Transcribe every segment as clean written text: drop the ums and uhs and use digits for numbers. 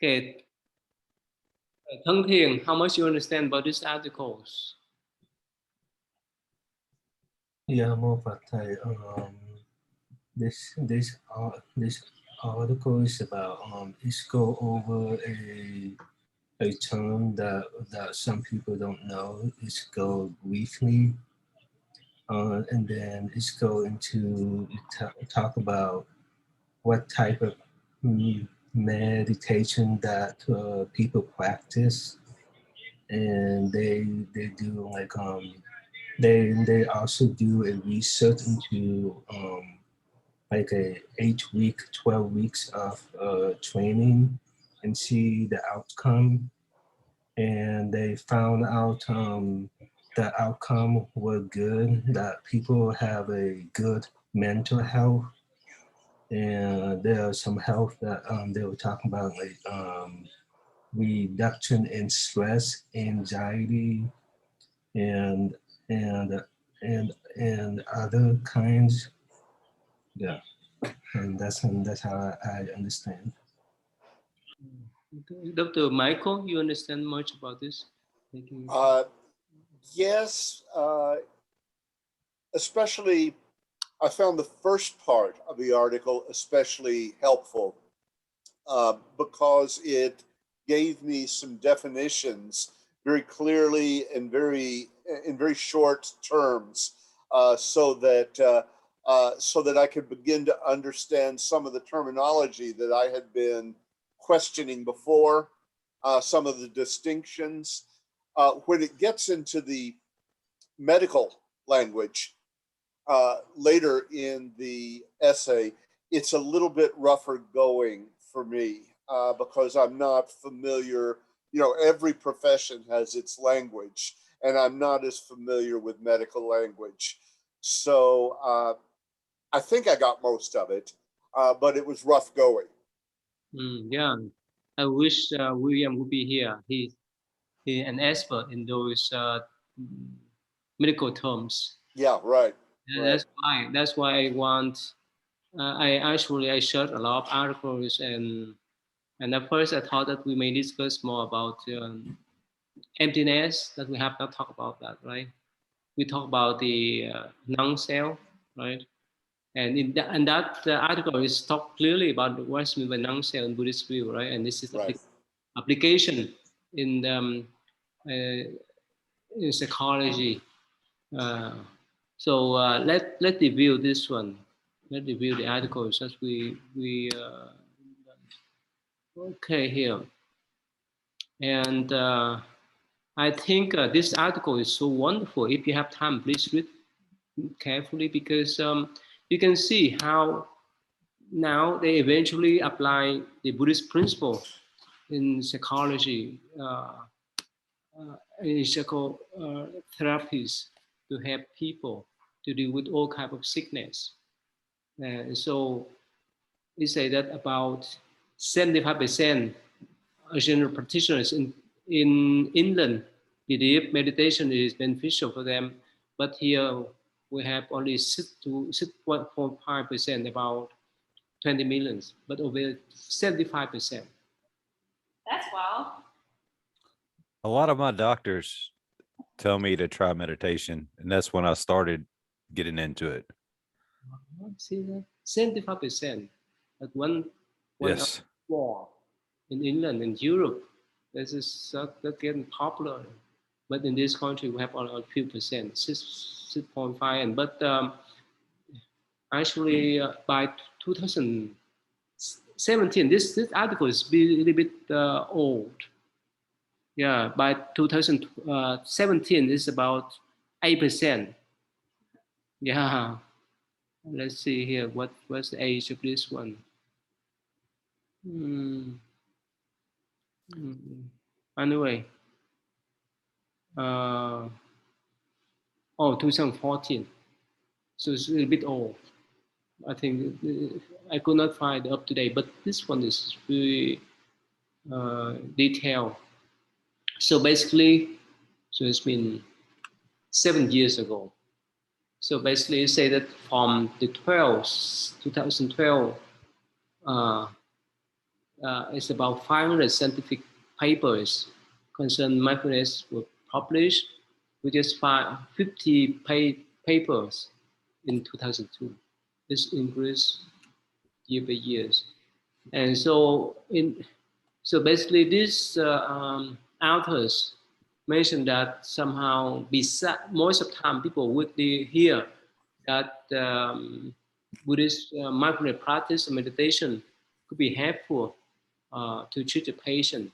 Okay. Thân Thiện, how much you understand about these articles? Yeah, more about this article is about it's go over a term that some people don't know. It's go briefly, and then it's go into talk about what type of meditation that people practice, and they do like they also do a research into like a 8 week, 12 weeks of training and see the outcome. And they found out the outcome was good, that people have a good mental health. And there are some health that they were talking about, like reduction in stress, anxiety, and and and other kinds. Yeah, and that's how I understand. Dr. Michael, you understand much about this? Yes, especially I found the first part of the article especially helpful because it gave me some definitions very clearly and in very short terms, so that I could begin to understand some of the terminology that I had been questioning before, some of the distinctions. When it gets into the medical language later in the essay, it's a little bit rougher going for me because I'm not familiar. You know, every profession has its language, and I'm not as familiar with medical language. So I think I got most of it, but it was rough going. Yeah, I wish William would be here. He's an expert in those medical terms. Yeah, right. That's why I want. I searched a lot of articles, and at first I thought that we may discuss more about emptiness, that we have not talked about that, right? We talk about the non-self, right? And in that article is talk clearly about what's meant by non-self in Buddhist view, right? And this is right. application in psychology. So let's review this one. Let's review the articles as we okay here. And I think this article is so wonderful. If you have time, please read carefully, because you can see how now they eventually apply the Buddhist principle in psychology, in psychotherapies, to help people to deal with all kinds of sickness. So we say that about 75% general practitioners in England believe meditation is beneficial for them, but here we have only 6.5%, about 20 millions, but over 75%. That's wild. A lot of my doctors tell me to try meditation, and that's when I started getting into it. See that? 75%. At one Yes. war in England and Europe, this is that getting popular. But in this country, we have only a few percent, 6.5. But actually, by 2017, this article is a little bit old. Yeah, by 2017, it's about 8%. Yeah, let's see here. What's the age of this one? Anyway, 2014. So it's a little bit old. I think I could not find up to date, but this one is really detailed. So basically, so it's been 7 years ago. So basically, you say that from the 2012 it's about 500 scientific papers concerning mindfulness were published, which is 50 papers in 2002. This increased year by years. And so basically these authors mentioned that somehow most of the time people would hear that Buddhist mindfulness practice and meditation could be helpful to treat the patient.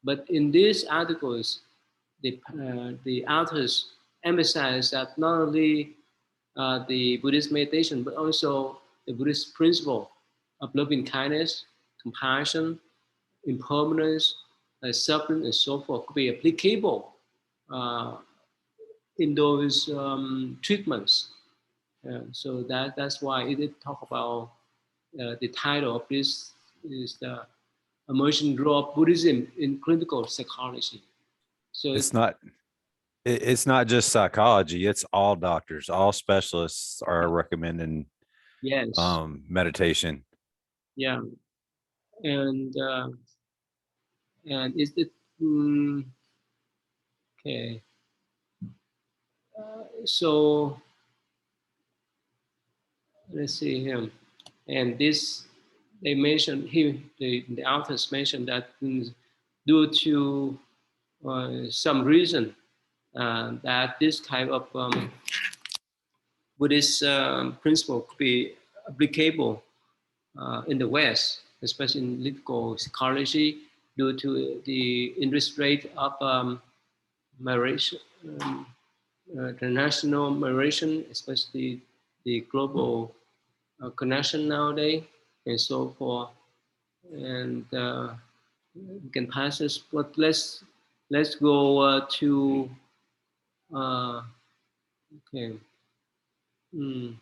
But in these articles, the authors emphasize that not only the Buddhist meditation, but also the Buddhist principle of loving kindness, compassion, impermanence, suffering, and so forth could be applicable uh, in those treatments. So that's why it did talk about the title of this is the emerging role of Buddhism in clinical psychology. So It's not it's not just psychology, it's all doctors, all specialists are recommending yes, meditation. yeah, and is it mm, okay? So let's see here, and this they mentioned here the authors mentioned that due to some reason that this type of Buddhist principle could be applicable in the West, especially in political psychology, due to the interest rate of migration, international migration, especially the global connection nowadays, and so forth. And we can pass this, but let's go to okay. Mm,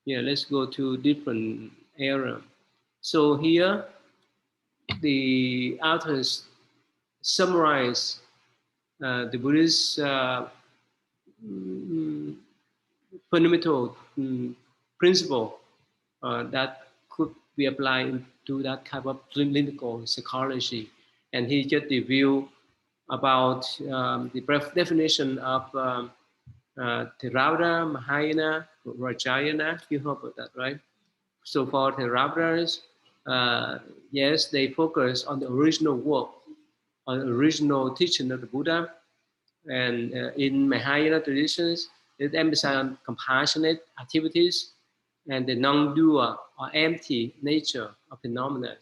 yeah, let's go to different area. So here, the authors summarize the Buddhist mm, fundamental principle that could be applied to that type of clinical psychology. And he just reviewed about the definition of Theravada, Mahayana, Vajrayana. You heard about that, right? So for Therapists, yes, they focus on the original work, on the original teaching of the Buddha. And in Mahayana traditions, it emphasizes on compassionate activities and the non-dual or empty nature of phenomena.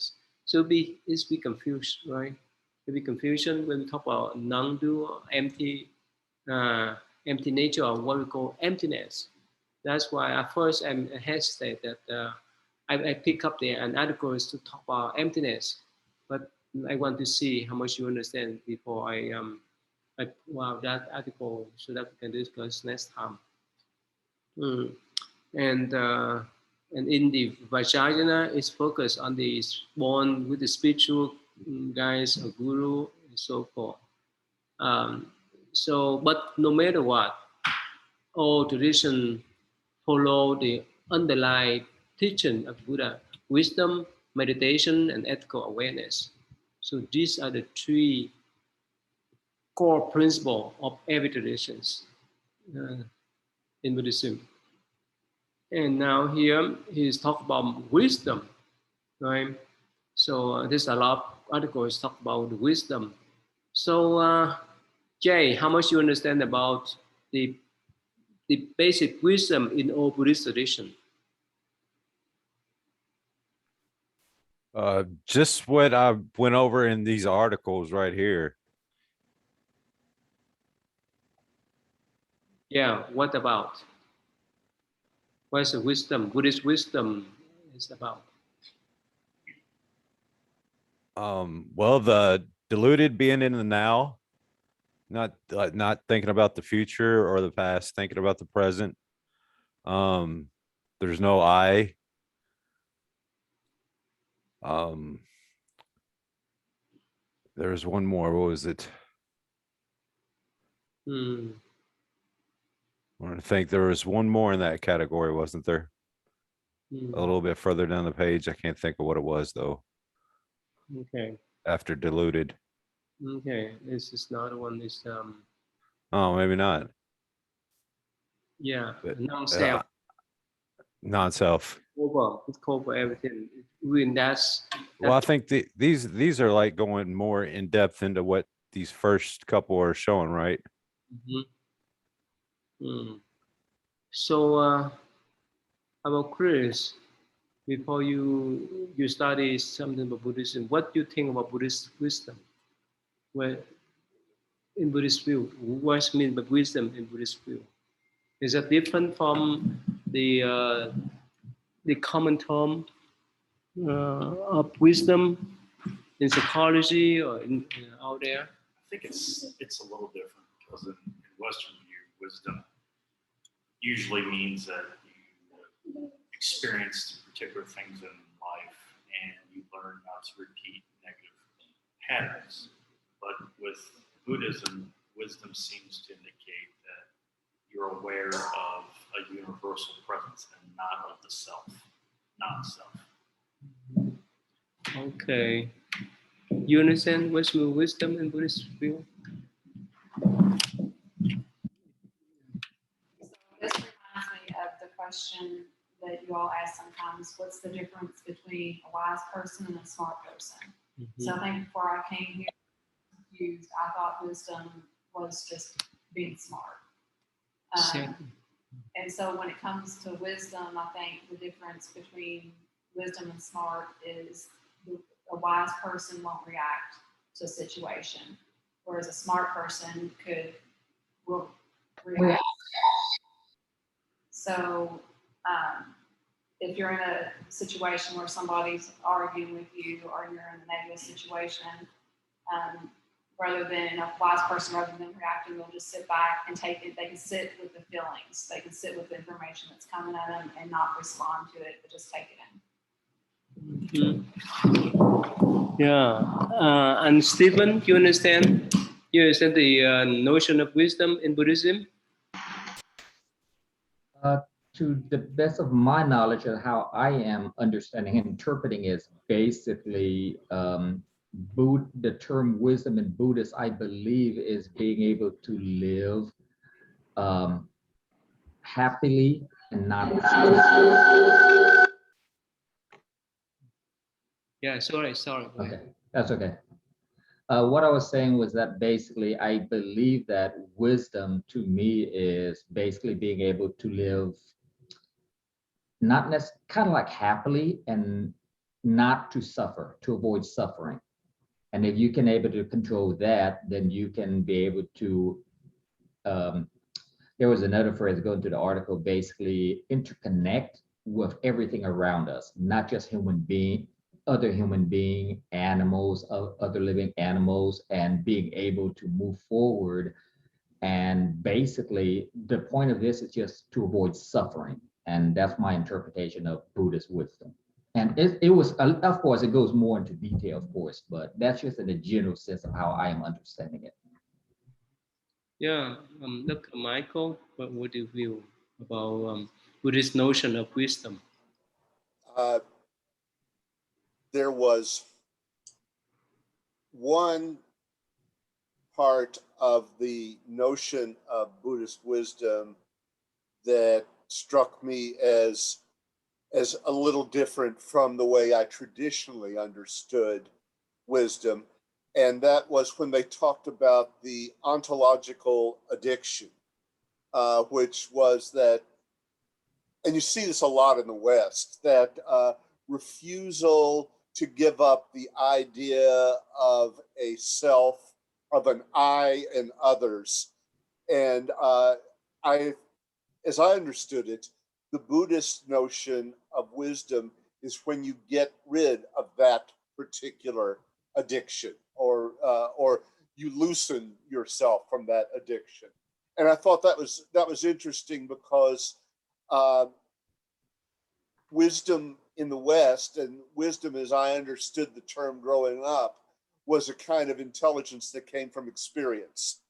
So it's be confused, right? It be confusion when we talk about non-dual, uh, empty nature, or what we call emptiness. That's why at first I hesitate that I pick up an article to talk about emptiness, but I want to see how much you understand before I wow that article so that we can discuss next time. Mm. And and in the Vajrayana is focused on the born with the spiritual guys or guru and so forth. Um, so, but no matter what, all tradition follow the underlying teaching of Buddha, wisdom, meditation, and ethical awareness. So these are the three core principles of every traditions uh, in Buddhism. And now here he's talking about wisdom, right? So there's a lot of articles talk about wisdom. So Jay, how much you understand about the the basic wisdom in all Buddhist tradition? Just what I went over in these articles right here. Yeah, what about? What is the wisdom? Buddhist wisdom is about? Well, the deluded being in the now, not thinking about the future or the past, thinking about the present. Um, there's no I. Um, there's one more. What was it? Hmm. I want to think there was one more in that category, wasn't there? A Hmm. little bit further down the page. I can't think of what it was though. Okay. after diluted. Okay. This is another one. Is Oh, maybe not. yeah, But, non-self. non-self. It's cover everything. When Well, I think these are like going more in depth into what these first couple are showing, right? Mhm. Mm. So, I'm curious. Before you study something about Buddhism, what do you think about Buddhist wisdom? Well, in Buddhist view, what's meant by wisdom in Buddhist view? Is it different from the common term of wisdom in psychology or out there? I think it's a little different because in Western view, wisdom usually means that you experienced particular things in life and you learn not to repeat negative patterns. But with Buddhism, wisdom seems to indicate that you're aware of a universal presence and not of the self, non-self. Okay. You understand what's wisdom in Buddhist view? So this reminds me of the question that you all ask sometimes, what's the difference between a wise person and a smart person? So I think before I came here, I thought wisdom was just being smart. And so when it comes to wisdom, I think the difference between wisdom and smart is a wise person won't react to a situation, whereas a smart person will react. So if you're in a situation where somebody's arguing with you or you're in a negative situation, rather than a wise person, rather than reacting, they'll just sit back and take it. They can sit with the feelings. They can sit with the information that's coming at them and not respond to it, but just take it in. Yeah. And Stephen, you understand? You understand the notion of wisdom in Buddhism? To the best of my knowledge and how I am understanding and interpreting is basically the term wisdom in Buddhist, I believe, is being able to live happily and not. Yeah, sorry. Okay, that's okay. What I was saying was that basically I believe that wisdom to me is basically being able to live not necessarily kind of like happily and not to suffer, to avoid suffering. And if you can able to control that, then you can be able to, there was another phrase going to the article, basically interconnect with everything around us, not just other human being, animals, other living animals, and being able to move forward. And basically the point of this is just to avoid suffering. And that's my interpretation of Buddhist wisdom. And it was, of course, it goes more into detail, of course, but that's just in a general sense of how I am understanding it. Yeah, Dr. Michael, what do you feel about Buddhist notion of wisdom? There was one part of the notion of Buddhist wisdom that struck me as a little different from the way I traditionally understood wisdom. And that was when they talked about the ontological addiction, which was that, and you see this a lot in the West, that refusal to give up the idea of a self, of an I and others. And as I understood it, the Buddhist notion of wisdom is when you get rid of that particular addiction, or you loosen yourself from that addiction. And I thought that was interesting because wisdom in the West, and wisdom as I understood the term growing up, was a kind of intelligence that came from experience.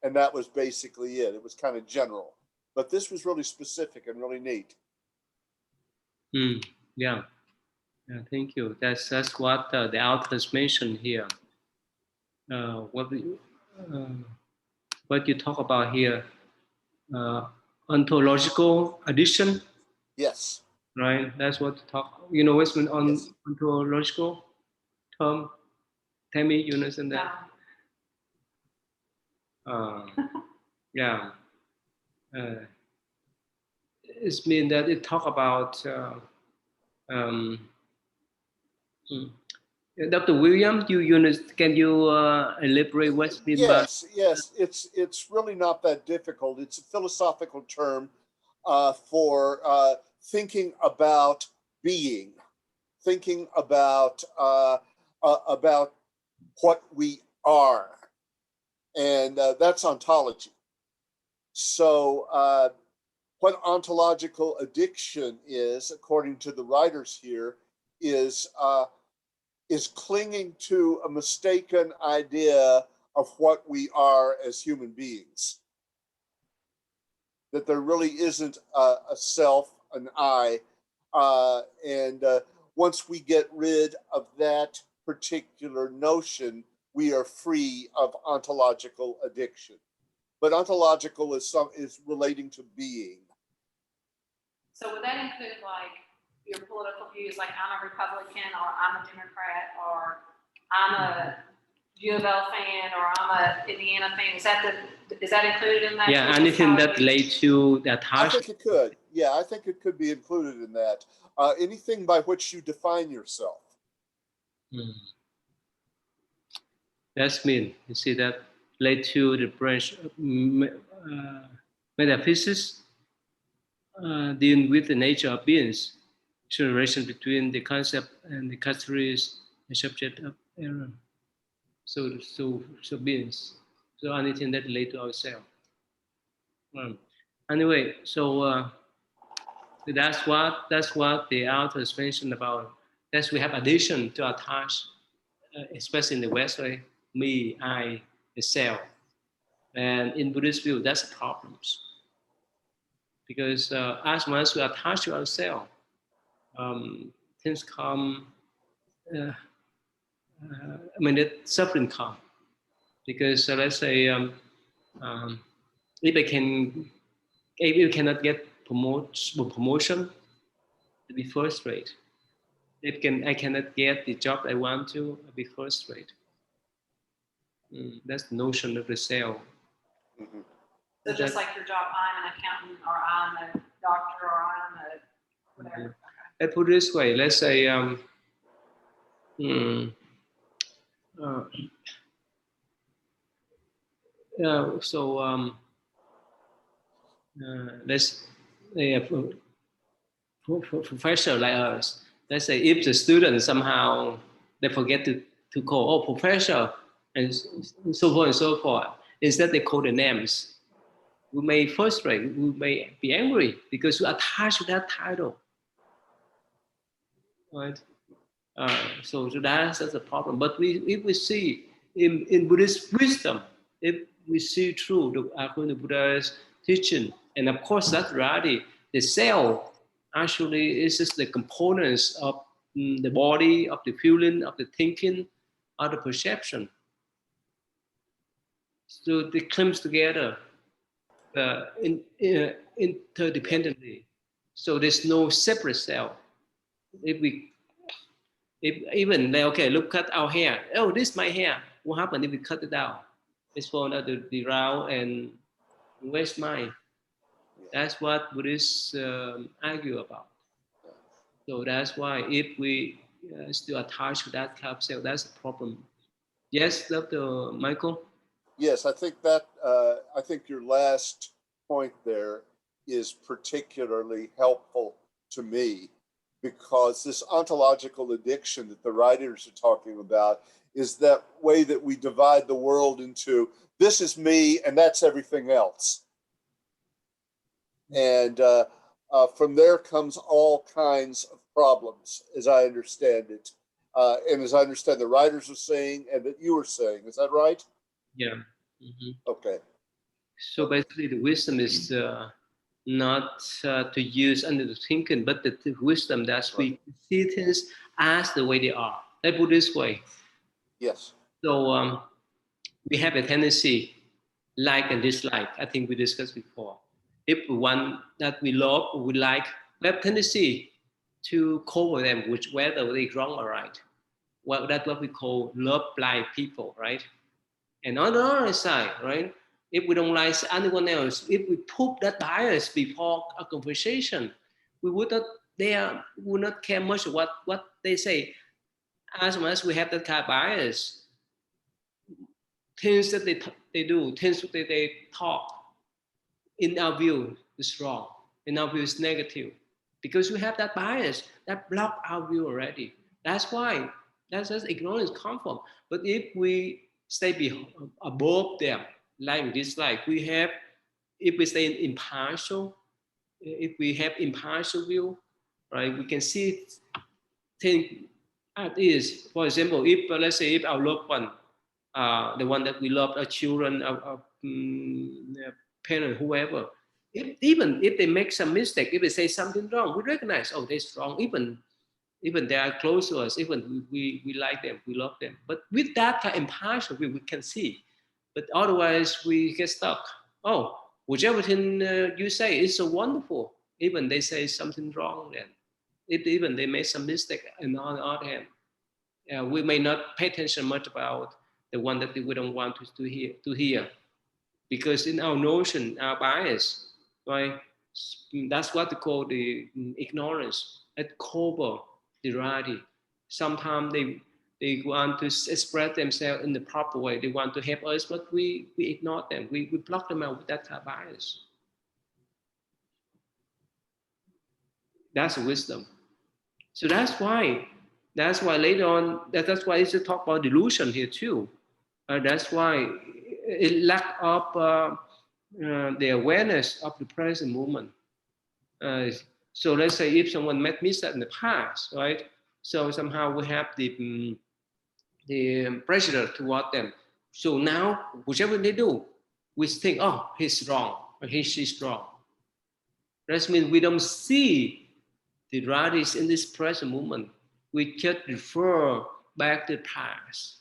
And that was basically it. It was kind of general. But this was really specific and really neat. Yeah. Yeah, thank you. That's what the authors mentioned here. What you talk about here, ontological addiction, Yes, right? That's what you talk. You know what's on yes. ontological term? Tell me, you understand that? No. Yeah. Uh, it's mean that it talk about um, hmm. Dr. William, can you elaborate what's mean by? Yes, yes. It's really not that difficult. It's a philosophical term for thinking about being, thinking about what we are, and that's ontology. So, what ontological addiction is, according to the writers here, is clinging to a mistaken idea of what we are as human beings. That there really isn't a self, an I, and once we get rid of that particular notion, we are free of ontological addiction. But ontological is relating to being. So would that include like your political views, like I'm a Republican or I'm a Democrat or I'm a U of L fan or I'm a Indiana fan? Is that included in that? Yeah, anything that relates to the I attachment. think it could. Yeah, I think it could be included in that. Anything by which you define yourself. That's mean. You see that relate to the branch of metaphysics, dealing with the nature of beings, the relation between the concept and the categories, the subject of error. So beings. So anything that relate to ourselves. Anyway, so that's what the authors mentioned about. That's we have addition to attach, especially in the West, right? Me, I, the self. And in Buddhist view, that's a problem. Because as once we attach to ourselves, things come, suffering come. Because let's say, if you cannot get promotion, to be first rate. I cannot get the job I want to, I'll be first rate. That's the notion of the self. Mm-hmm. So just like your job, I'm an accountant or I'm a doctor or I'm a whatever. I put it this way, let's say, let's say for professor like us, let's say if the student somehow they forget to call, oh, professor, and so forth and so forth, instead they call the names, we may frustrate, we may be angry because we attach to that title, right? So that's a problem. But if we see in Buddhist wisdom, if we see through according to Buddha's teaching, and of course that's reality, the self actually is just the components of the body, of the feeling, of the thinking, of the perception. So they comes together interdependently. So there's no separate self. If even like, okay, look at our hair. Oh, this is my hair. What happened if we cut it out? It's falling out the round and where's mine? That's what Buddhists argue about. So that's why if we still attach to that kind of self, that's a problem. Yes, Dr. Michael? Yes, I think that I think your last point there is particularly helpful to me because this ontological addiction that the writers are talking about is that way that we divide the world into this is me and that's everything else. And from there comes all kinds of problems, as I understand it. And as I understand the writers are saying and that you were saying, is that right? Yeah. Mm-hmm. Okay. So basically, the wisdom is not to use under the thinking, but the wisdom that we see things as the way they are. Let's put it this way. Yes. So we have a tendency, like and dislike. I think we discussed before. If one that we love or we like, we have tendency to cover them, which whether they wrong or right. Well, that's what we call love blind people, right? And on the other side, right? If we don't like anyone else, if we put that bias before a conversation, we would not would not care much what they say. As much as we have that kind of bias, things that they do, things that they talk, in our view is wrong. In our view is negative. Because we have that bias that block our view already. That's why that's ignorance come from. But if we stay above them, like dislike, we have, if we stay impartial, if we have impartial view, right, we can see things as is. For example, if let's say if our loved one, the one that we love, our children, our parent, whoever, even if they make some mistake, if they say something wrong, we recognize, oh, they're wrong. Even they are close to us, even we like them, we love them. But with that kind of impartial view, we can see. But otherwise, we get stuck. Oh, whichever thing you say is so wonderful. Even they say something wrong, then even they make some mistake. And on the other hand, we may not pay attention much about the one that we don't want to hear, because in our notion, our bias, right? That's what we call the ignorance. At cover the reality. Sometimes they want to express themselves in the proper way. They want to help us, but we ignore them. We block them out with that kind of bias. That's wisdom. So that's why later on, that's why it's a talk about delusion here too. That's why it lack of the awareness of the present moment. So let's say if someone made mistake in the past, right? So somehow we have the pressure toward them. So now, whichever they do, we think, oh, he's wrong, or she's wrong. That means we don't see the reality in this present moment. We just refer back to the past.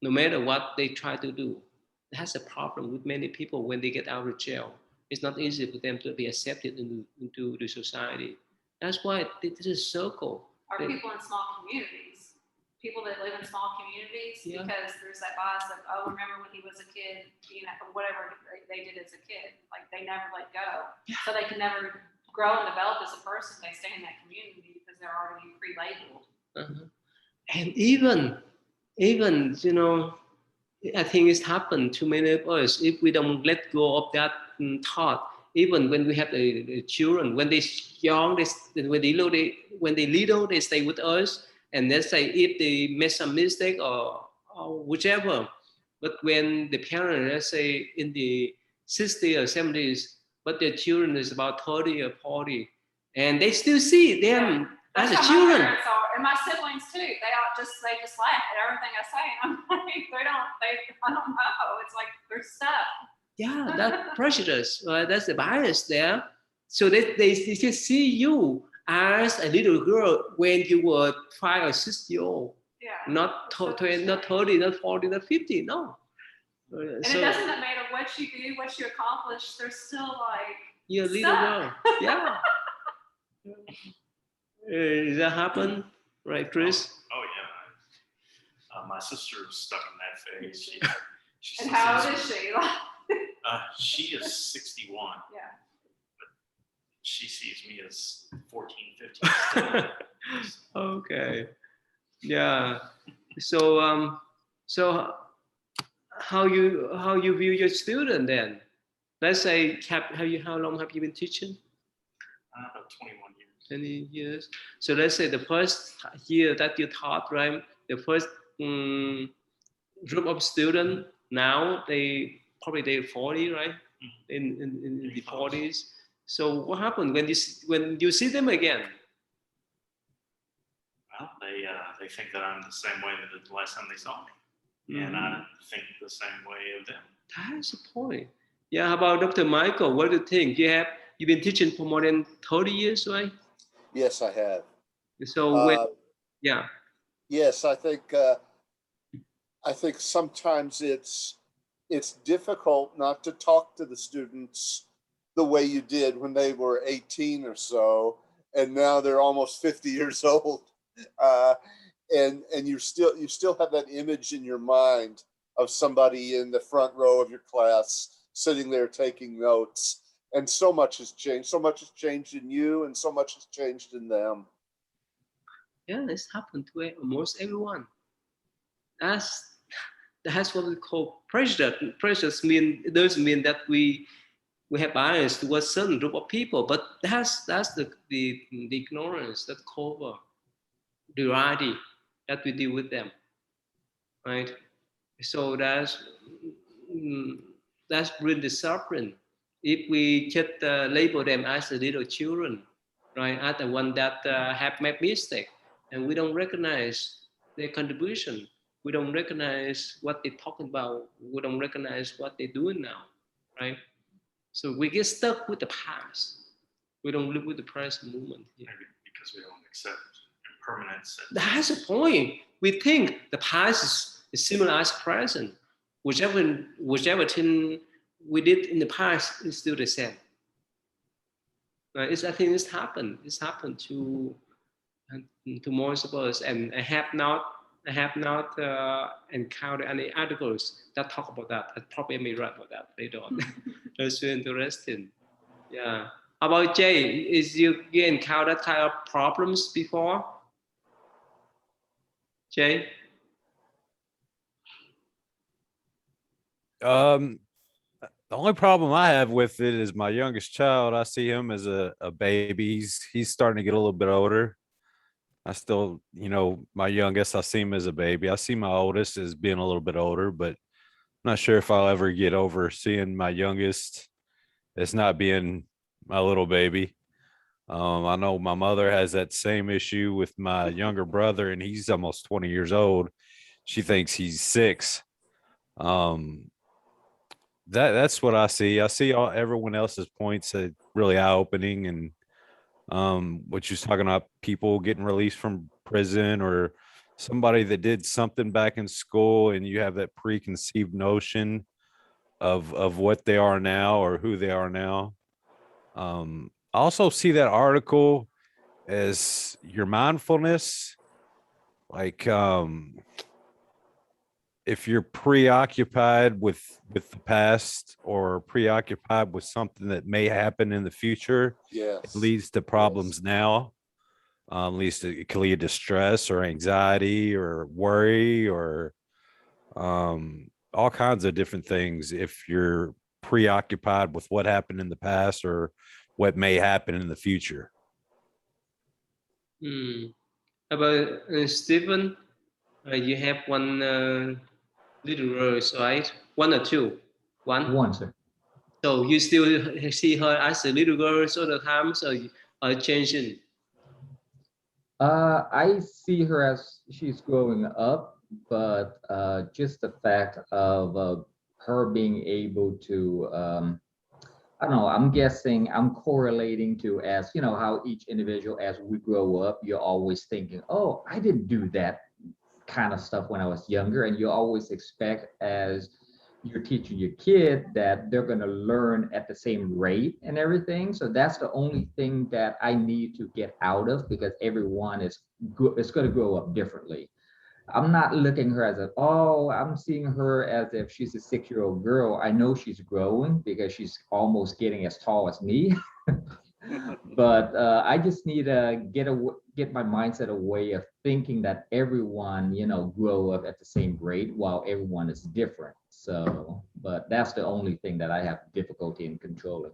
No matter what they try to do. That's a problem with many people when they get out of jail. It's not easy for them to be accepted into the society. That's why this is a circle. Or people in small communities, people that live in small communities, because there's that bias of, oh, remember when he was a kid, whatever they did as a kid, like they never let go. So they can never grow and develop as a person. They stay in that community because they're already pre-labeled. And even, I think it's happened to many of us if we don't let go of that thought. Even when we have the children, when they're young, when they little, they stay with us. And let's say if they make some mistake or whichever, but when the parent, let's say in the 60s or 70s, but their children is about 30 or 40, and they still see them as a children. My parents are, and my siblings too. They just laugh at everything I say. And I'm like, I don't know. It's like they're stuck. Yeah, that prejudice, that's the bias there. So they just see you as a little girl when you were 5 or 6 years old. Yeah. Not 30, not 40, not 50, no. And it doesn't matter what you do, what you accomplish, they're still like, you're a little girl. Yeah. Does that happen? Right, Chris? Oh yeah. My sister's stuck in that phase. And how old is she? She is 61. Yeah. But she sees me as 14, 15. Okay. Yeah. So how you view your student then? Let's say how long have you been teaching? About 21 years. 20 years. So let's say the first year that you taught, right? The first group of students, now they're 40, right? In the 40s. So what happened when you see them again? Well, they think that I'm the same way that the last time they saw me, and I think the same way of them. That's the point. Yeah. How about Dr. Michael? What do you think? You've been teaching for more than 30 years, right? Yes, I have. So when, yeah, Yes, I think sometimes it's difficult not to talk to the students the way you did when they were 18 or so, and now they're almost 50 years old, and you still have that image in your mind of somebody in the front row of your class sitting there taking notes. And so much has changed. So much has changed in you, and so much has changed in them. yeah, it's happened to almost everyone. That's that's what we call prejudice. Prejudice mean it doesn't mean that we have bias towards certain group of people, but that's the ignorance that cover the reality that we deal with them, right? So mm, that's really suffering. If we just label them as the little children, right, as the one that have made mistake, and we don't recognize their contribution, we don't recognize what they're talking about, we don't recognize what they're doing now, right? So we get stuck with the past. We don't live with the present moment. Yeah. Maybe because we don't accept impermanence. That's the point. We think the past is similar as present. Whichever thing we did in the past is still the same. Right? I think it's happened. It's happened to most of us, and I have not encountered any articles that talk about that. I probably may write about that later on. That's very interesting. Yeah. How about Jay? Is you encountered kind of problems before? Jay? The only problem I have with it is my youngest child. I see him as a baby. He's starting to get a little bit older. I still, my youngest, I see him as a baby. I see my oldest as being a little bit older, but I'm not sure if I'll ever get over seeing my youngest as not being my little baby. I know my mother has that same issue with my younger brother, and he's almost 20 years old. She thinks he's 6. Um, that's what I see. I see everyone else's points are really eye-opening, and what you're talking about, people getting released from prison or somebody that did something back in school, and you have that preconceived notion of what they are now or who they are now. I also see that article as your mindfulness, like if you're preoccupied with the past or preoccupied with something that may happen in the future, Yes. it leads to problems now. Leads to, it can lead to stress or anxiety or worry or all kinds of different things if you're preoccupied with what happened in the past or what may happen in the future. About Stephen, you have one little girl, right? One or two? One, sir. So you still see her as a little girl all the time, so you are changing. I see her as she's growing up, but just the fact of her being able to, I don't know, I'm guessing, I'm correlating to, as you know, how each individual, as we grow up, you're always thinking, oh, I didn't do that kind of stuff when I was younger. And you always expect, as you're teaching your kid, that they're going to learn at the same rate and everything. So that's the only thing that I need to get out of, because everyone is good, it's going to grow up differently. I'm not looking her as I'm seeing her as if she's a 6-year-old girl. I know she's growing because she's almost getting as tall as me. But I just need to get my mindset away of thinking that everyone, grow up at the same rate while everyone is different. So, but that's the only thing that I have difficulty in controlling.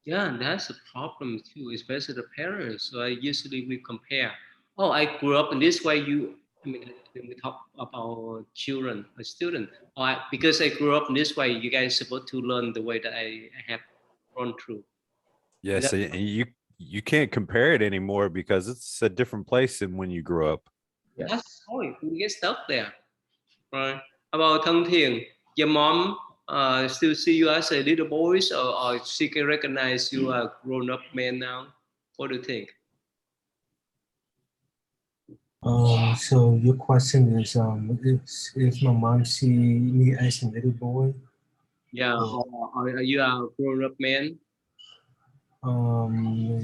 Yeah, that's a problem too, especially the parents. So usually we compare. Oh, I grew up in this way. When we talk about children or student, because I grew up in this way, you guys are supposed to learn the way that I have gone through. Yes, and you can't compare it anymore because it's a different place than when you grew up. That's the Yes. point. We get stuck there, right? About Thân Thiện, your mom still see you as a little boy, or she can recognize you are grown up man now? What do you think? So your question is, if my mom see me as a little boy, Yeah, or or you are a grown-up man.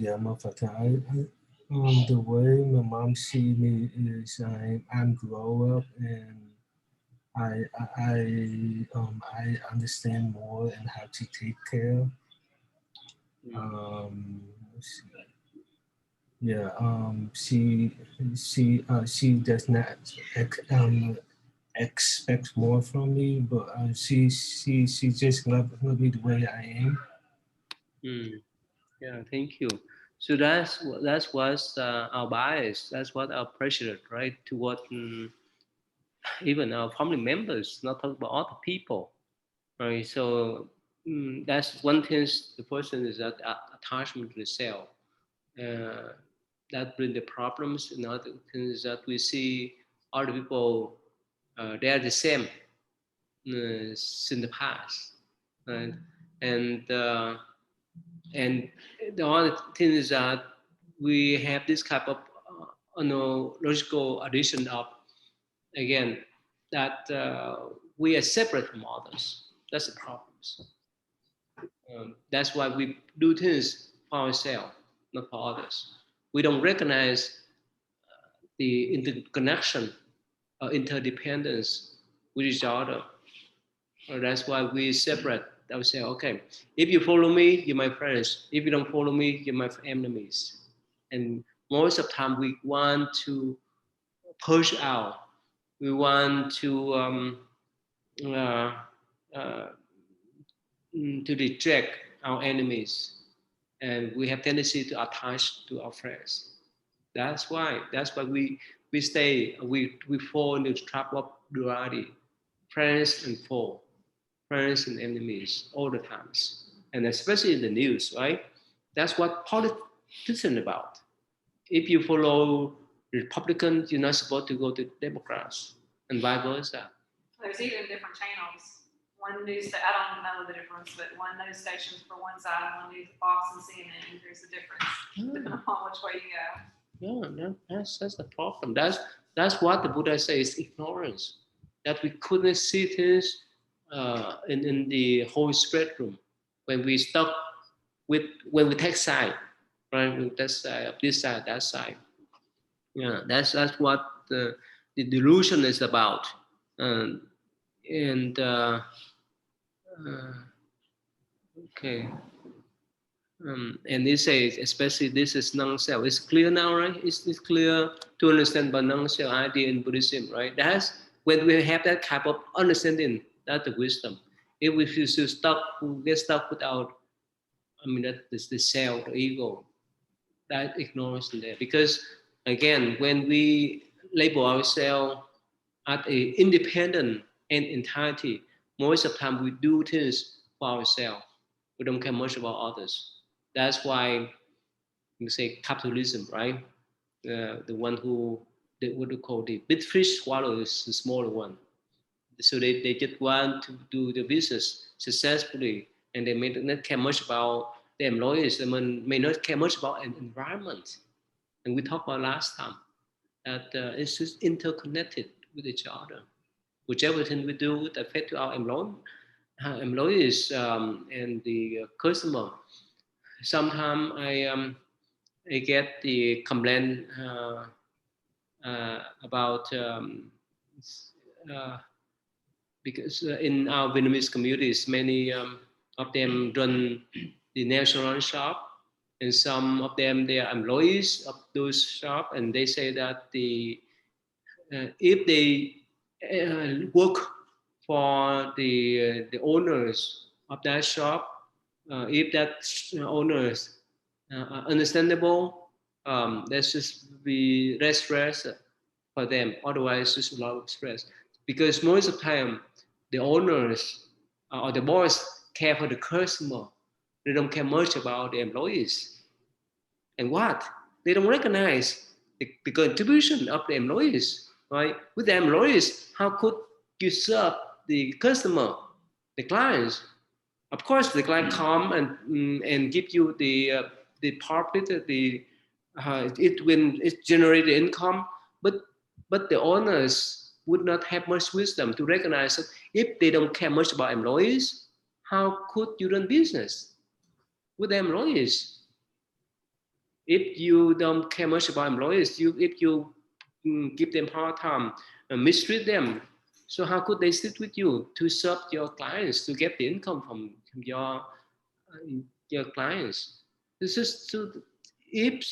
yeah, my father, the way my mom see me is I'm grow up and I understand more and how to take care. Let's see. Yeah, she does not expect more from me, but she just love me the way I am. Mm. Yeah, thank you. So that's what's our bias. That's what our pressure, right? To what even our family members, not talk about other people, right? So that's one thing. The person is that attachment to the self. Uh, that bring the problems. Another thing is that we see other people, they are the same in the past, right? And and the other thing is that we have this type of logical addition of, again, that we are separate from others. That's the problem. That's why we do things for ourselves, not for others. We don't recognize the interconnection or interdependence with each other. That's why we separate ourselves. Okay, if you follow me, you're my friends. If you don't follow me, you're my enemies. And most of the time, we want to push out. We want uh, uh, to reject our enemies, and we have tendency to attach to our friends. That's why we stay we fall into the trap of duality, friends and foe, friends and enemies all the times, and especially in the news, right? That's what politicians about. If you follow Republicans, you're not supposed to go to Democrats, and vice versa. There's even different channels. One news, I don't know the difference, but one news station's for one side, one news Fox and CNN. There's a difference depending on which way you go. Yeah, no, that's the problem. That's what the Buddha says, ignorance. That we couldn't see things in the whole spectrum when we stuck with when we take side, right? When that side, this side, that side. Yeah, that's what the delusion is about. Um, and uh, okay. And they say, especially this is non-self. It's clear now, right? It's clear to understand by non-self idea in Buddhism, right? That's when we have that type of understanding, that's the wisdom. If we feel so stuck, we get stuck without, I mean, that is the self, the ego, that ignorance in there. Because again, when we label ourselves as a independent and entirety, most of the time we do things for ourselves. We don't care much about others. That's why you say capitalism, right? The one who what do you call the big fish swallow is the smaller one. So they just want to do the business successfully, and they may not care much about the employees. They may not care much about an environment. And we talked about last time that it's just interconnected with each other. Whichever thing we do that affect to our employees and the customer. Sometimes I get the complaint about uh, because in our Vietnamese communities, many of them run the nail salon shop, and some of them they are employees of those shop, and they say that if they work for the owners of that shop, if that owners are understandable, let's just be less stress for them. Otherwise, it's a lot of stress because most of the time the owners or the boss care for the customer. They don't care much about the employees. And what? They don't recognize the contribution of the employees, right? With the employees, how could you serve the customer, the clients? Of course, the client come and give you the profit, it when it generates income, but But the owners would not have much wisdom to recognize that if they don't care much about employees, how could you run business with the employees? If you don't care much about employees, if you give them hard time and mistreat them, so how could they sit with you to serve your clients, to get the income from your clients? This is to, if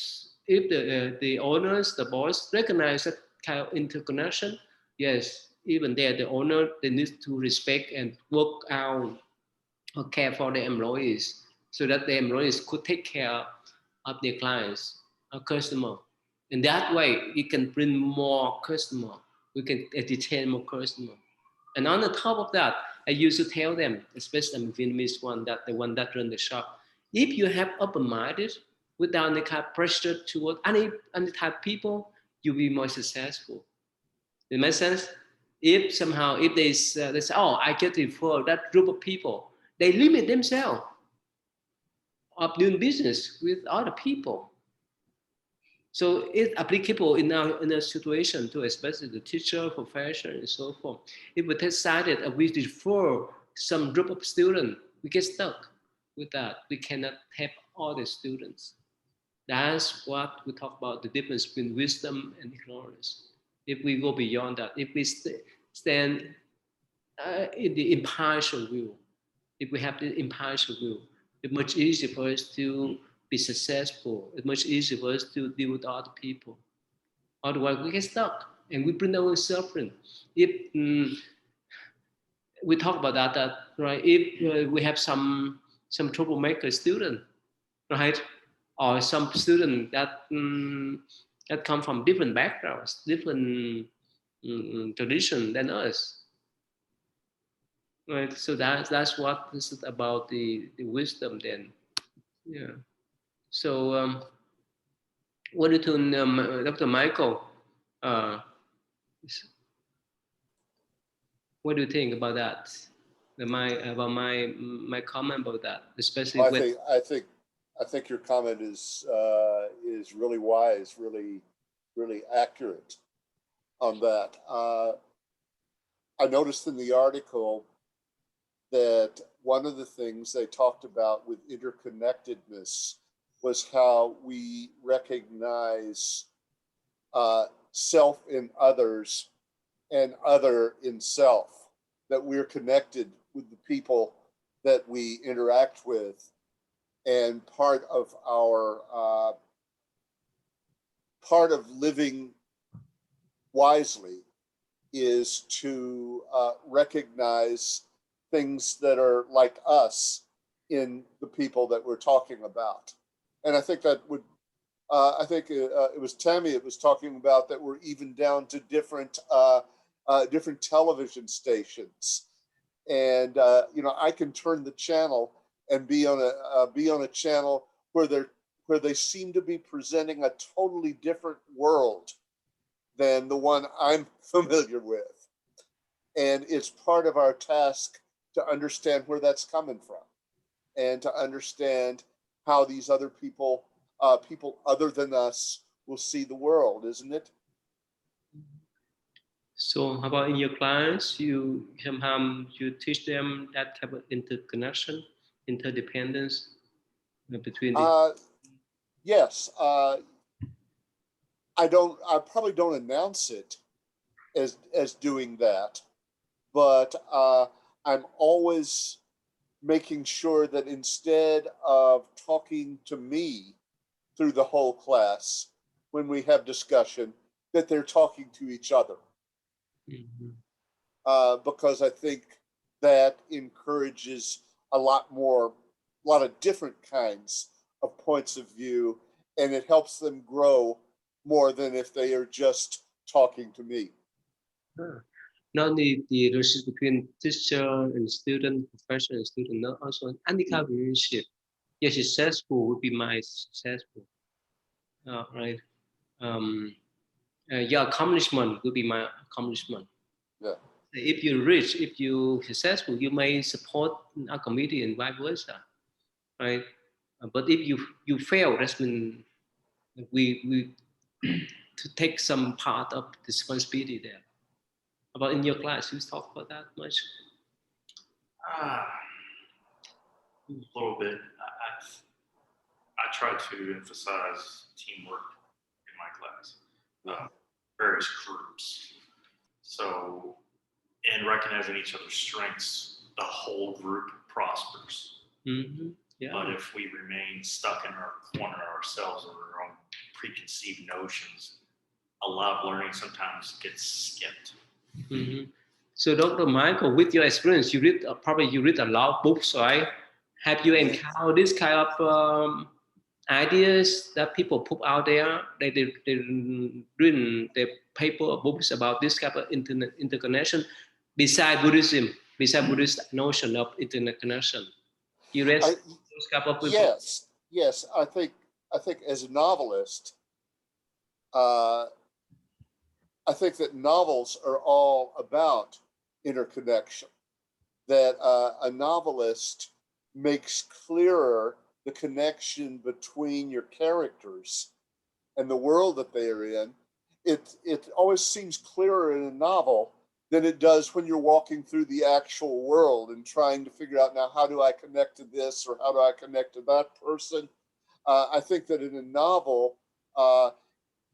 the owners, the boss recognize that kind of interconnection, yes, even there the owner they need to respect and work out or care for the employees so that the employees could take care of their clients, a customer. In that way, we can bring more customer. We can entertain more customer. And on the top of that, I used to tell them, especially the Vietnamese one, that the one that run the shop, if you have open-minded, without any kind of pressure toward any type of people, you'll be more successful. It makes sense? If somehow, if they say, oh, I get refer that group of people, they limit themselves of doing business with other people. So it's applicable in our situation to especially the teacher profession and so forth. If we decided we refer some group of students, we get stuck with that. We cannot have all the students. That's what we talk about, the difference between wisdom and ignorance. If we go beyond that, if we stand in the impartial view, if we have the impartial view, it's much easier for us to be successful. It's much easier for us to deal with other people. Otherwise, we get stuck and we bring our suffering. If we talk about that right? If we have some troublemaker student, right, or some student that that come from different backgrounds, different tradition than us, right? So that's what this is about the wisdom then. Yeah. So what do you think, Dr. Michael? Uh, what do you think about that? My comment about that, especially I when think I think I think your comment is really wise, really accurate on that. I noticed in the article that one of the things they talked about with interconnectedness was how we recognize self in others and other in self, that we're connected with the people that we interact with. And part of living wisely is to recognize things that are like us in the people that we're talking about. And I think that would, it was Tammy that was talking about that we're even down to different television stations. And, I can turn the channel and be on a channel where they seem to be presenting a totally different world than the one I'm familiar with. And it's part of our task to understand where that's coming from and to understand how these other people other than us will see the world, isn't it? so how about in your clients, you somehow you teach them that type of interconnection, interdependence between the Yes. I probably don't announce it as doing that, but I'm always making sure that instead of talking to me through the whole class, when we have discussion, that they're talking to each other. Because I think that encourages a lot of different kinds of points of view, and it helps them grow more than if they are just talking to me. not only the relationship between teacher and student, professor and student, not also any kind of relationship. Your successful would be my successful, right? Um, your accomplishment will be my accomplishment. Yeah. If you're rich, if you're successful, you may support a community and vice versa, right? But if you fail, that's when we to take some part of responsibility there. About in your class, you talk about that much? A little bit. I try to emphasize teamwork in my class, various groups. So, and recognizing each other's strengths, the whole group prospers. Mm-hmm. Yeah. But if we remain stuck in our corner ourselves or our own preconceived notions, a lot of learning sometimes gets skipped. Mm-hmm. So, Dr. Michael, with your experience, you read probably you read a lot of books, right? Have you encountered this kind of ideas that people put out there? They written the paper or books about this kind of interconnection beside Buddhism, beside Buddhist notion of interconnection. You read those kind of people? Yes. I think as a novelist, I think that novels are all about interconnection. That a novelist makes clearer the connection between your characters and the world that they are in. It always seems clearer in a novel than it does when you're walking through the actual world and trying to figure out, now, how do I connect to this, or how do I connect to that person? I think that in a novel,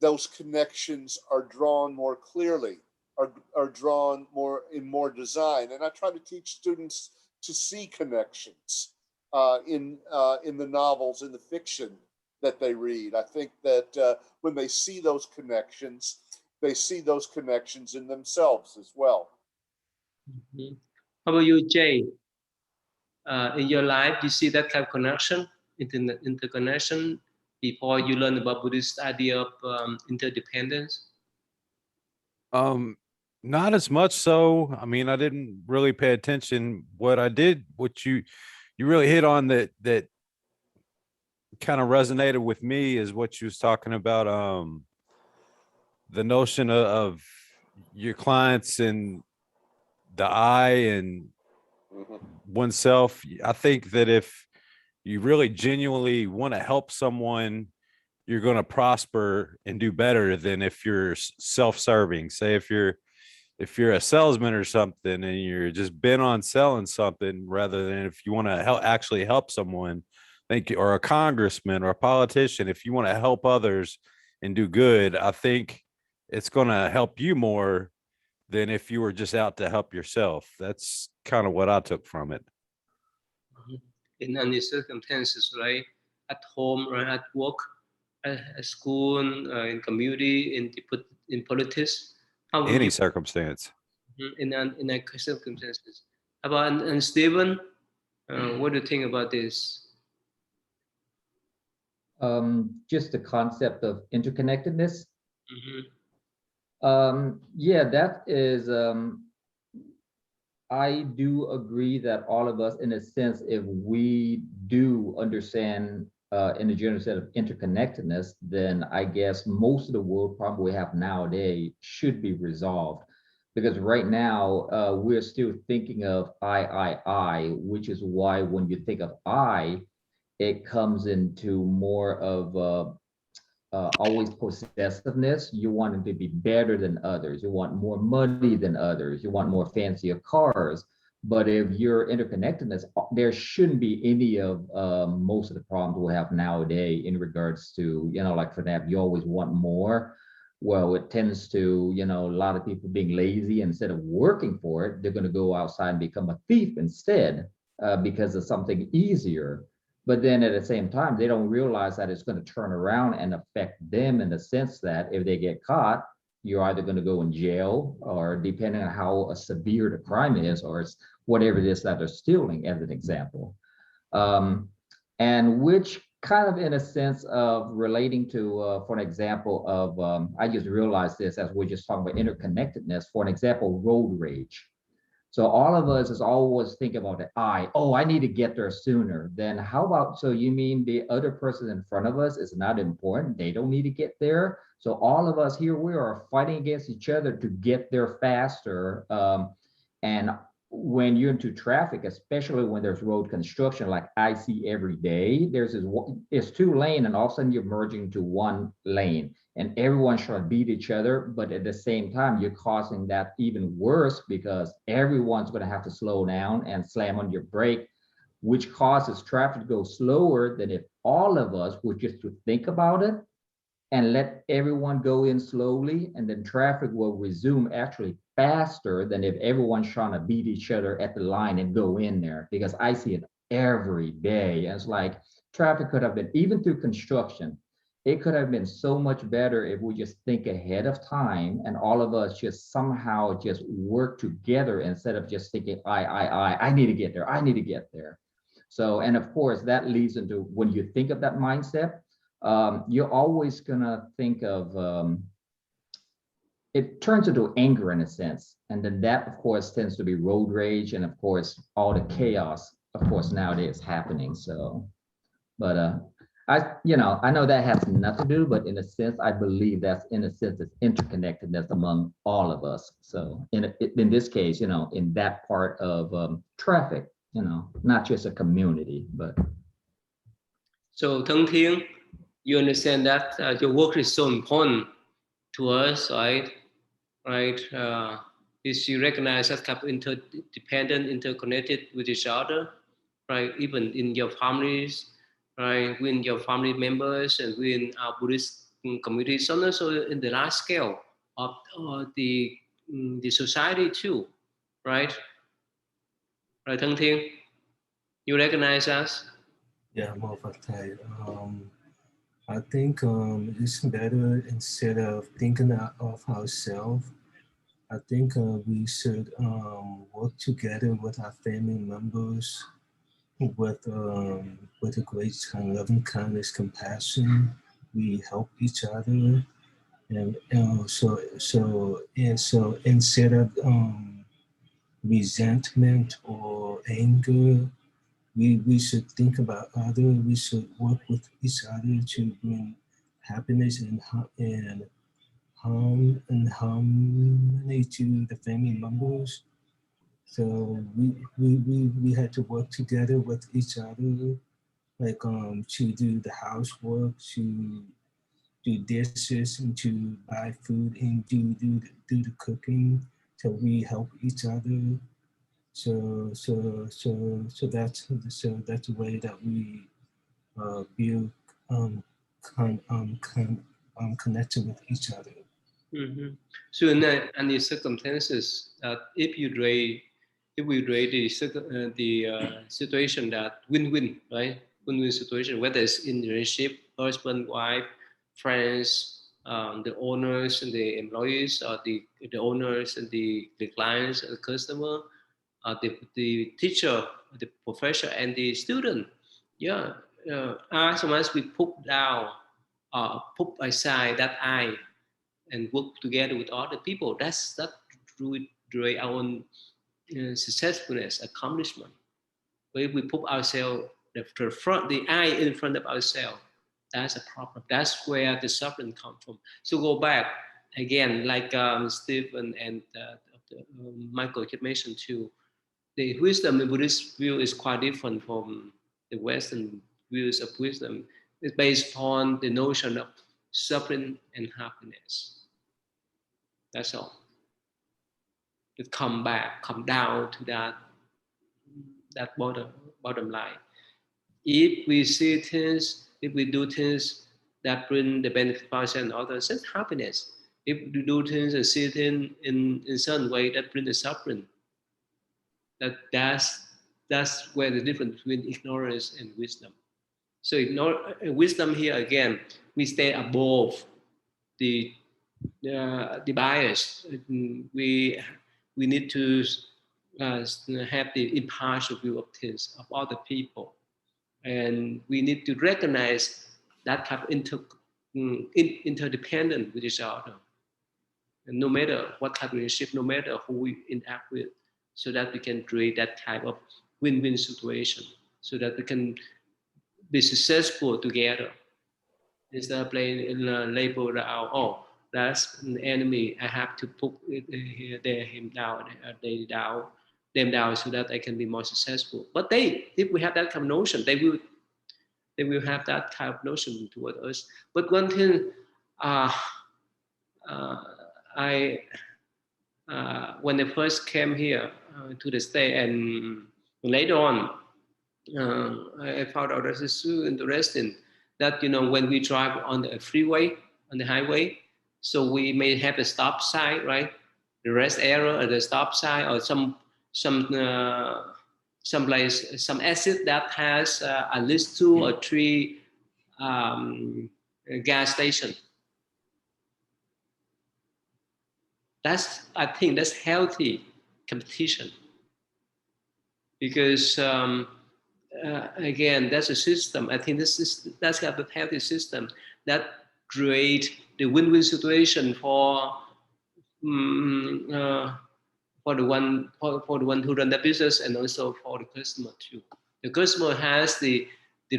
those connections are drawn more clearly, are drawn more in more design. And I try to teach students to see connections in the novels, in the fiction that they read. I think that when they see those connections in themselves as well. Mm-hmm. How about you, Jay? In your life, you see that kind of connection, interconnection, before you learn about Buddhist idea of interdependence? Not as much so. I mean, I didn't really pay attention. What I did, what you really hit on that kind of resonated with me is what you was talking about. The notion of your clients and the I and oneself. I think that if you really genuinely want to help someone, you're going to prosper and do better than if you're self-serving. Say if you're a salesman or something and you're just bent on selling something, rather than if you want to actually help someone, or a congressman or a politician, if you want to help others and do good, I think it's going to help you more than if you were just out to help yourself. That's kind of what I took from it. In any circumstances, right? At home, or at work, at school, in community, in politics. How would Any you, circumstance. in a circumstances? About and Stephen, what do you think about this? Just the concept of interconnectedness. Mm-hmm. Yeah, that is, I do agree that all of us, in a sense, if we do understand in the general sense of interconnectedness, then I guess most of the world problem we have nowadays should be resolved. Because right now, we're still thinking of I, which is why when you think of I, it comes into more of always possessiveness. You want it to be better than others. You want more money than others. You want more fancier cars. But if you're interconnectedness, there shouldn't be any of most of the problems we have nowadays in regards to, like for that, you always want more. Well, it tends to, a lot of people being lazy, instead of working for it, they're going to go outside and become a thief instead because of something easier. But then at the same time, they don't realize that it's going to turn around and affect them, in the sense that if they get caught, you're either going to go in jail, or depending on how severe the crime is, or it's whatever it is that they're stealing, as an example. And which kind of, in a sense of relating to, for an example of, I just realized this as we're just talking about interconnectedness, for an example, road rage. So all of us is always thinking about the I need to get there sooner. Then how about, so you mean the other person in front of us is not important? They don't need to get there. So all of us here, we are fighting against each other to get there faster. And when you're into traffic, especially when there's road construction, like I see every day, there's this, it's 2 lanes and all of a sudden you're merging to 1 lane. and everyone should beat each other. But at the same time, you're causing that even worse because everyone's going to have to slow down and slam on your brake, which causes traffic to go slower than if all of us were just to think about it and let everyone go in slowly, and then traffic will resume actually faster than if everyone's trying to beat each other at the line and go in there, because I see it every day. And it's like traffic could have been, even through construction, it could have been so much better if we just think ahead of time and all of us just somehow just work together instead of just thinking, I need to get there, I need to get there. So, and of course, that leads into when you think of that mindset, you're always gonna think of, it turns into anger in a sense. And then that, of course, tends to be road rage. And of course, all the chaos, of course, nowadays happening. So, but I know that has nothing to do, but in a sense, I believe that's in a sense, it's interconnectedness among all of us. So in this case, in that part of traffic, not just a community, but. So Thăng Thiên, you understand that your work is so important to us, right? Right? Is you recognize that kind of interdependent, interconnected with each other, right? Even in your families, right? With your family members and within our Buddhist communities, and also in the large scale of the society too, right? Right, Thăng Thiên, you recognize us? Yeah, more of a type. I think it's better instead of thinking of ourselves. I think we should work together with our family members with a great kind of loving kindness, compassion. We help each other, and so instead of resentment or anger, we should think about others. We should work with each other to bring happiness and harmony to the family members. So we had to work together with each other, like to do the housework, to do dishes, and to buy food and do the cooking. So we help each other. So that's the way that we build connection with each other. Mm-hmm. So in any circumstances, if we rate the situation that win-win, right? Win-win situation, whether it's in relationship, husband, wife, friends, the owners and the employees, or the owners and the clients and the customer, the teacher, the professor, and the student. Yeah, as long as we put down, put aside that I and work together with other people. That really our own successfulness, accomplishment. But if we put ourselves the I in front of ourselves, that's a problem. That's where the suffering comes from. So go back again, like Stephen and Michael had mentioned too. The wisdom in Buddhist view is quite different from the Western views of wisdom. It's based on the notion of suffering and happiness. That's all. To come down to that bottom line. If we see things, if we do things that bring the benefit for ourselves and others, that's happiness. If we do things and see things in some way that bring the suffering, that's where the difference between ignorance and wisdom. So wisdom here again, we stay above the bias. We need to have the impartial view of things of other people, and we need to recognize that type of interdependent with each other, and no matter what type of relationship, no matter who we interact with, so that we can create that type of win-win situation, so that we can be successful together instead of playing label out. Oh, that's an enemy. I have to put him down, them down, so that I can be more successful. But if we have that kind of notion, they will have that kind of notion toward us. But one thing uh, I when I first came here to the state, and later on, I found out that it's so interesting that when we drive on the freeway, on the highway, so we may have a stop sign, right? The rest area or the stop sign, or some place, some exit that has at least 2 or 3 gas station. I think that's healthy competition, because again, that's a system. I think that's kind of a healthy system that create the win-win situation mm, uh, for the one who run the business, and also for the customer too. The customer has the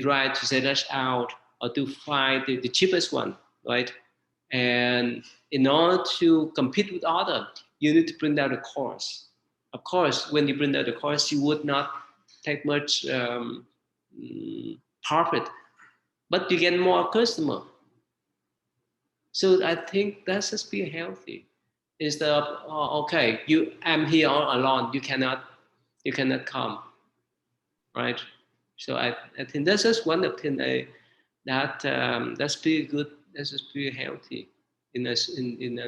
right to say that out, or to find the cheapest one, right? And in order to compete with others, you need to bring down the cost. Of course, when you bring down the cost, you would not take much profit, but you get more customer. So I think that's just being healthy. Instead of okay, I'm here all alone, you cannot come, right? So I think that's just one of the things that's pretty good. That's just pretty healthy in a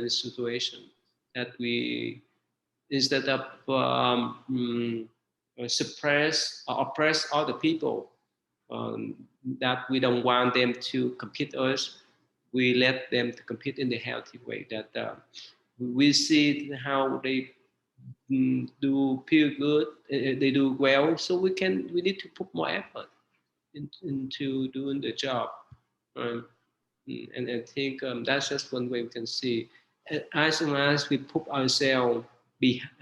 situation that we, instead of suppress or oppress other people, um, that we don't want them to compete us. We let them to compete in the healthy way. That we see how they do feel good, they do well. So we need to put more effort into doing the job. Um, and I think that's just one way we can see. As long as we put ourselves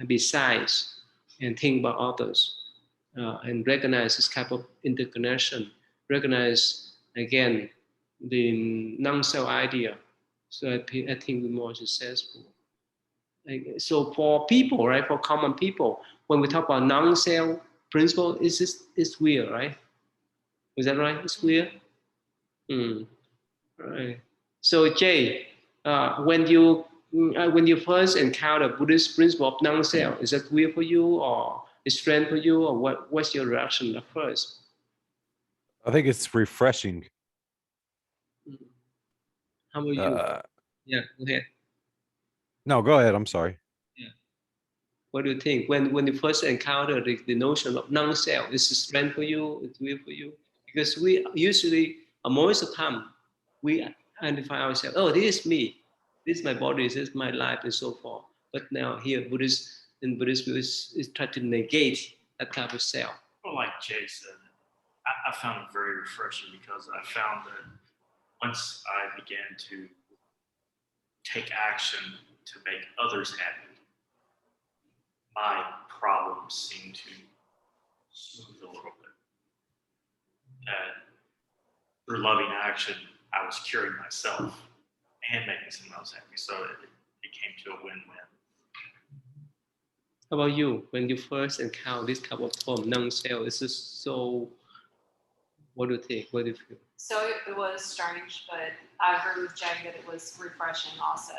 besides and think about others, and recognize this type of interconnection, recognize again the non-self idea. So I think we're more successful. So for people, right, for common people, when we talk about non-self principle, it's weird, right? Is that right? It's weird. Right. So Jay, when you first encounter Buddhist principle of non-self, is that weird for you, or is strange for you, or what's your reaction at first? I think it's refreshing. How about you? Yeah, go ahead. No, go ahead. I'm sorry. Yeah. What do you think when you first encounter the notion of non-self? Is it strange for you? It's weird for you? Because we usually, most of the time, we identify ourselves. Oh, this is me. This is my body. This is my life, and so forth. But now here, in Buddhist view, is try to negate that type of self. Well, like Jay said, I found it very refreshing, because I found that once I began to take action to make others happy, my problems seemed to smooth a little bit. And through loving action, I was curing myself and making someone else happy. So it came to a win-win. How about you? When you first encounter this type of form, non-self, is this so? What do you think? What do you feel? So it was strange, but I agree with Jay that it was refreshing also.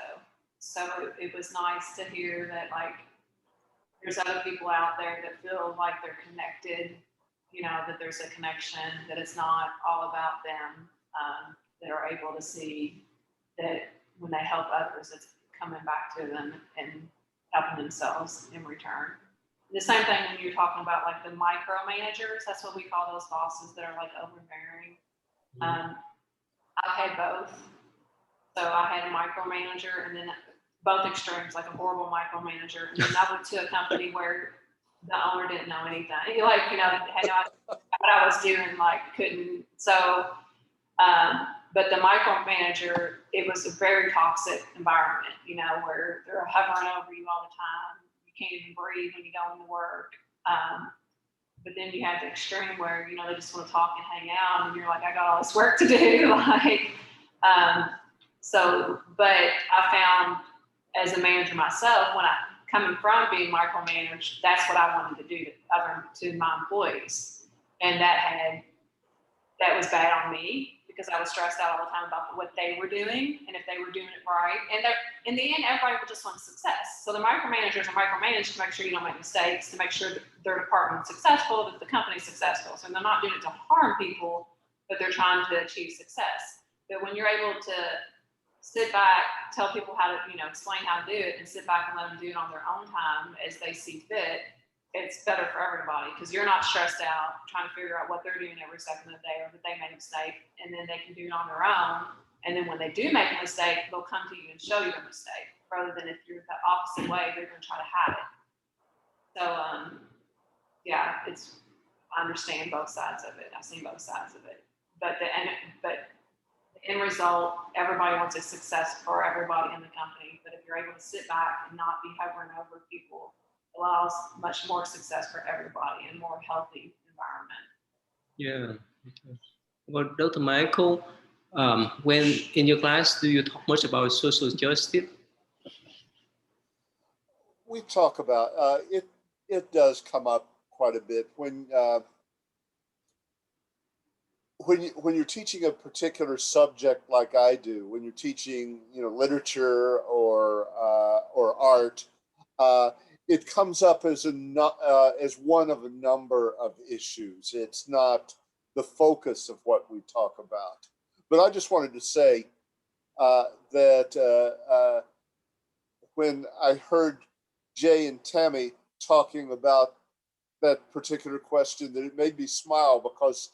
So it was nice to hear that, like, there's other people out there that feel like they're connected, that there's a connection, that it's not all about them, that are able to see that when they help others, it's coming back to them and helping themselves in return. The same thing when you're talking about like the micromanagers, that's what we call those bosses that are like overbearing. I've had both. So I had a micromanager, and then both extremes, like a horrible micromanager. And then I went to a company where the owner didn't know anything. Like, had not what I was doing, like couldn't. So, but the micromanager, it was a very toxic environment, where they're hovering over you all the time. You can't even breathe when you go into work. But then you have the extreme where, they just want to talk and hang out, and you're like, I got all this work to do. But I found as a manager myself, when I coming from being micromanaged, that's what I wanted to do to my employees. And that was bad on me, because I was stressed out all the time about what they were doing and if they were doing it right. And in the end, everybody just wants success. So the micromanagers are micromanaged to make sure you don't make mistakes, to make sure that their department's successful, that the company's successful. So they're not doing it to harm people, but they're trying to achieve success. But when you're able to sit back, tell people how to, explain how to do it, and sit back and let them do it on their own time as they see fit, it's better for everybody, because you're not stressed out trying to figure out what they're doing every second of the day, or that they make a mistake, and then they can do it on their own. And then when they do make a mistake, they'll come to you and show you the mistake, rather than if you're the opposite way, they're going to try to hide it. So, yeah, I understand both sides of it. I've seen both sides of it. But the end result, everybody wants a success for everybody in the company. But if you're able to sit back and not be hovering over people, allows much more success for everybody and more healthy environment. Yeah. Well, Dr. Michael, when in your class, do you talk much about social justice? We talk about it. It does come up quite a bit when you're teaching a particular subject like I do. When you're teaching, literature or art, it comes up as one of a number of issues. It's not the focus of what we talk about. But I just wanted to say that when I heard Jay and Tammy talking about that particular question, that it made me smile, because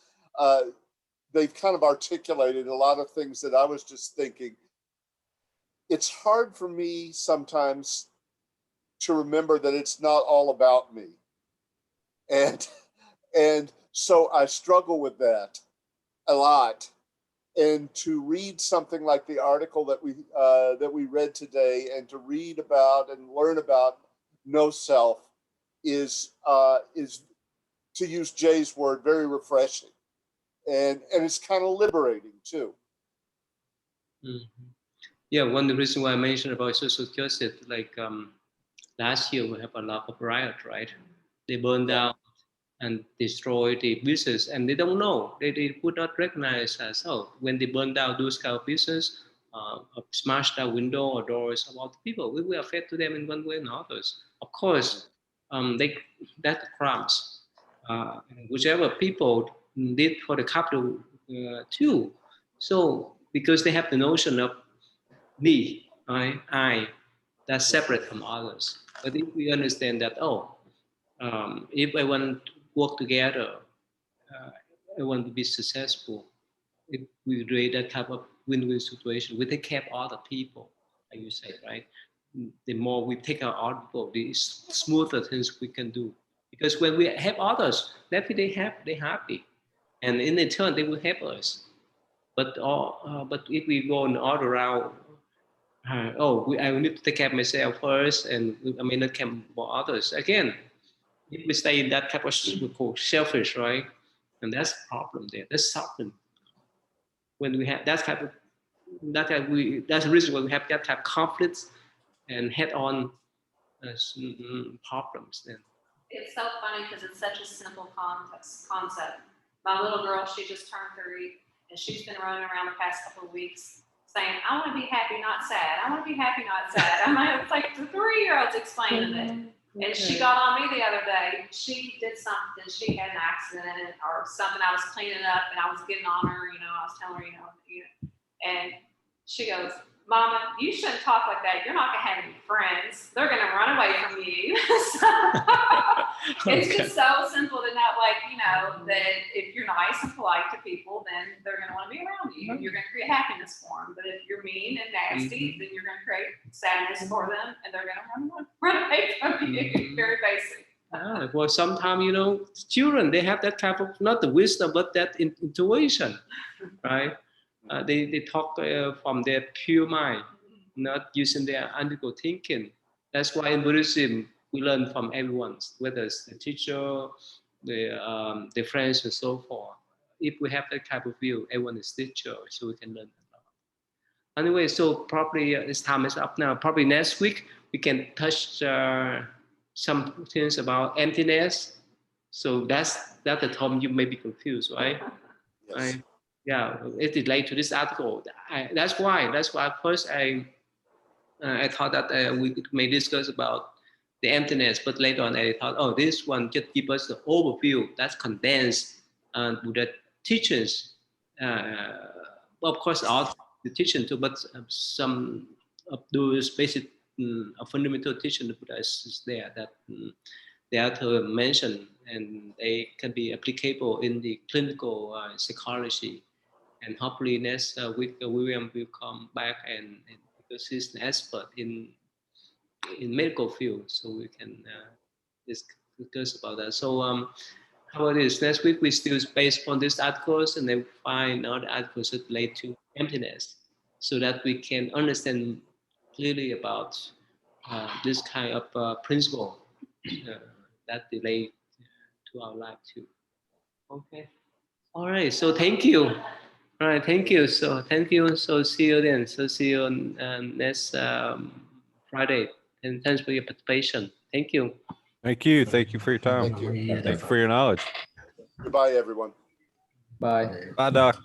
they've kind of articulated a lot of things that I was just thinking. It's hard for me sometimes to remember that it's not all about me. And so I struggle with that a lot. And to read something like the article that we read today, and to read about and learn about no self is, to use Jay's word, very refreshing. And it's kind of liberating too. Mm-hmm. Yeah, one of the reasons why I mentioned about social justice, like last year we have a lot of riot, right? They burned down and destroy the business, and they don't know. They would not recognize us. Oh, when they burn down those kind of business, smash down window or doors about the people, we will affect to them in one way or another. Of course, that's crimes. Whichever people did for the capital too. So because they have the notion of me, I, that's separate from others. But if we understand that, if I want to work together, I want to be successful, if we create that type of win-win situation, we take care of other people, like you said, right? The more we take care of other people, the smoother things we can do. Because when we help others, they're happy. And in return, they will help us. But if we go on all around, I will need to take care of myself first, and I may not care about others. Again, if we stay in that type of we call selfish, right? And that's the problem there. That's something. When we have that type of that's the reason why we have that type of conflicts and head-on problems. Then It's so funny because it's such a simple concept. My little girl, she just turned 3, and she's been running around the past couple of weeks saying, "I want to be happy, not sad. I want to be happy, not sad." It's like the 3-year-old's explaining it. And she got on me the other day. She did something. She had an accident or something. I was cleaning up and I was getting on her. I was telling her, and she goes, "Mama, you shouldn't talk like that. You're not going to have any friends. They're going to run away from you." It's just so simple to know, that if you're nice and polite to people, then they're going to want to be around you. You're going to create happiness for them. But if you're mean and nasty, then you're going to create sadness for them, and they're going to run away from you. Very basic. Well, sometimes, children, they have that type of, not the wisdom, but that intuition, right? They talk from their pure mind, not using their analytical thinking. That's why in Buddhism, we learn from everyone, whether it's the teacher, the friends, and so forth. If we have that type of view, everyone is teacher, so we can learn a lot. Anyway, so probably this time is up now. Probably next week, we can touch some things about emptiness. So that's the term you may be confused, right? Yes. Right? yeah, it relates to this article. That's why first I thought that we may discuss about the emptiness, but later on I thought, oh, this one just give us the overview that's condensed Buddha teachings. Of course, all the teaching too, but some of those basic fundamental teaching of Buddha is there that the author mentioned, and they can be applicable in the clinical psychology. And hopefully next week William will come back and because he's an expert in medical field, so we can discuss about that. So how about this? Next week we still based on these articles and then find other articles that relate to emptiness, so that we can understand clearly about this kind of principle that relate to our life too. Okay. All right. So thank you. All right. Thank you. So thank you. So see you then. So see you on next Friday. And thanks for your participation. Thank you. Thank you. Thank you for your time. Thank you. Thank you for your knowledge. Goodbye, everyone. Bye. Bye, Doc.